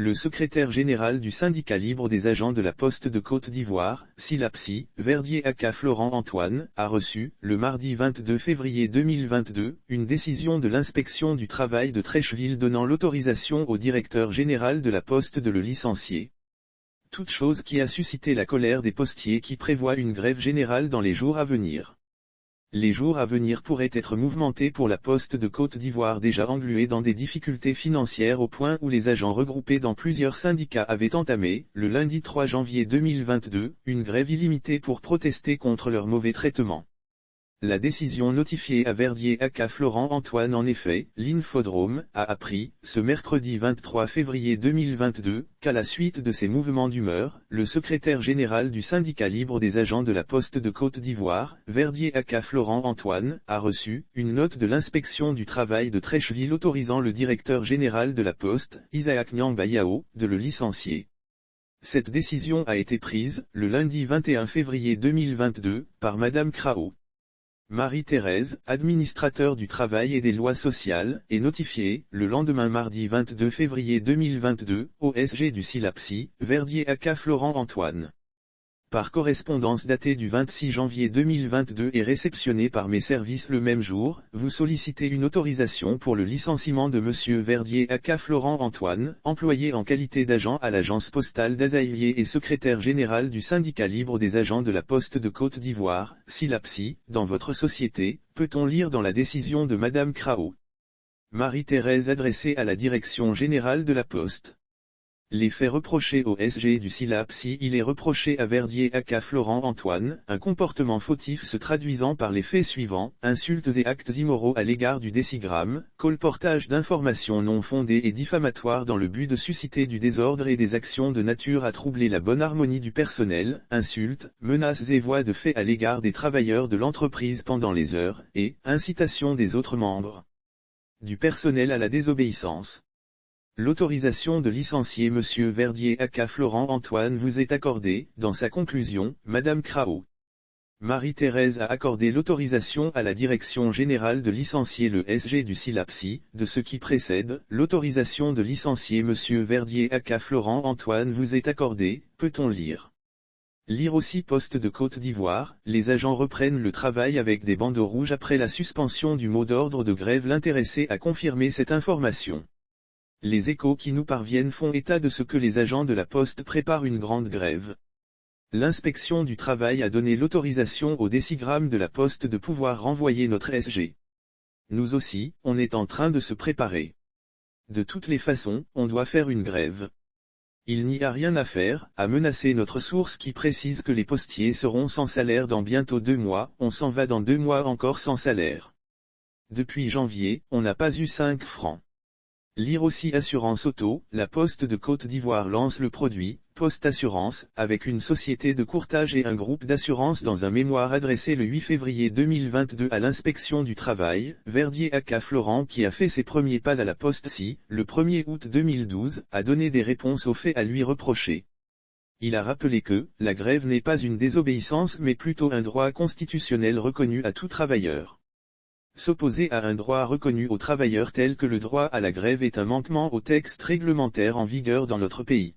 le secrétaire général du syndicat libre des agents de la Poste de Côte d'Ivoire, SILAPSI, Verdier aka Florent Antoine, a reçu, le mardi 22 février 2022, une décision de l'inspection du travail de Treichville donnant l'autorisation au directeur général de la Poste de le licencier. Toute chose qui a suscité la colère des postiers qui prévoient une grève générale dans les jours à venir. Les jours à venir pourraient être mouvementés pour la Poste de Côte d'Ivoire déjà engluée dans des difficultés financières au point où les agents regroupés dans plusieurs syndicats avaient entamé, le lundi 3 janvier 2022, une grève illimitée pour protester contre leur mauvais traitement. La décision notifiée à Verdier aka Florent Antoine en effet, l'Infodrome, a appris, ce mercredi 23 février 2022, qu'à la suite de ces mouvements d'humeur, le secrétaire général du syndicat libre des agents de la Poste de Côte d'Ivoire, Verdier aka Florent Antoine, a reçu, une note de l'inspection du travail de Treichville autorisant le directeur général de la Poste, Isaac Nyang-Bayao, de le licencier. Cette décision a été prise, le lundi 21 février 2022, par Madame Krao. Marie-Thérèse, administrateur du travail et des lois sociales, est notifiée, le lendemain mardi 22 février 2022, au SG du SILAPSI, Verdier aka Florent Antoine. Par correspondance datée du 26 janvier 2022 et réceptionnée par mes services le même jour, vous sollicitez une autorisation pour le licenciement de Monsieur Verdier aka Florent Antoine, employé en qualité d'agent à l'agence postale d'Azaïlier et secrétaire général du syndicat libre des agents de la Poste de Côte d'Ivoire, SILAPSI, dans votre société, peut-on lire dans la décision de Madame Krao. Marie-Thérèse adressée à la direction générale de la Poste. Les faits reprochés au SG du SILAPSI. Il est reproché à Verdier aka Florent Antoine, un comportement fautif se traduisant par les faits suivants, insultes et actes immoraux à l'égard du décigramme, colportage d'informations non fondées et diffamatoires dans le but de susciter du désordre et des actions de nature à troubler la bonne harmonie du personnel, insultes, menaces et voies de fait à l'égard des travailleurs de l'entreprise pendant les heures, et incitation des autres membres du personnel à la désobéissance. L'autorisation de licencier Monsieur Verdier aka Florent Antoine vous est accordée, dans sa conclusion, Madame Krao. Marie-Thérèse a accordé l'autorisation à la direction générale de licencier le SG du SILAPSI, de ce qui précède, l'autorisation de licencier Monsieur Verdier aka Florent Antoine vous est accordée, peut-on lire. Lire aussi Poste de Côte d'Ivoire, les agents reprennent le travail avec des bandeaux rouges après la suspension du mot d'ordre de grève. L'intéressé a confirmé cette information. Les échos qui nous parviennent font état de ce que les agents de la Poste préparent une grande grève. L'inspection du travail a donné l'autorisation au décigramme de la Poste de pouvoir renvoyer notre SG. Nous aussi, on est en train de se préparer. De toutes les façons, on doit faire une grève. Il n'y a rien à faire, a menacé notre source qui précise que les postiers seront sans salaire dans bientôt 2 mois, on s'en va dans 2 mois encore sans salaire. Depuis janvier, on n'a pas eu 5 francs. Lire aussi Assurance Auto, la Poste de Côte d'Ivoire lance le produit, Poste Assurance, avec une société de courtage et un groupe d'assurance dans un mémoire adressé le 8 février 2022 à l'inspection du travail. Verdier aka Florent qui a fait ses premiers pas à la Poste le 1er août 2012, a donné des réponses aux faits à lui reprocher. Il a rappelé que, la grève n'est pas une désobéissance mais plutôt un droit constitutionnel reconnu à tout travailleur. S'opposer à un droit reconnu aux travailleurs tel que le droit à la grève est un manquement aux textes réglementaires en vigueur dans notre pays.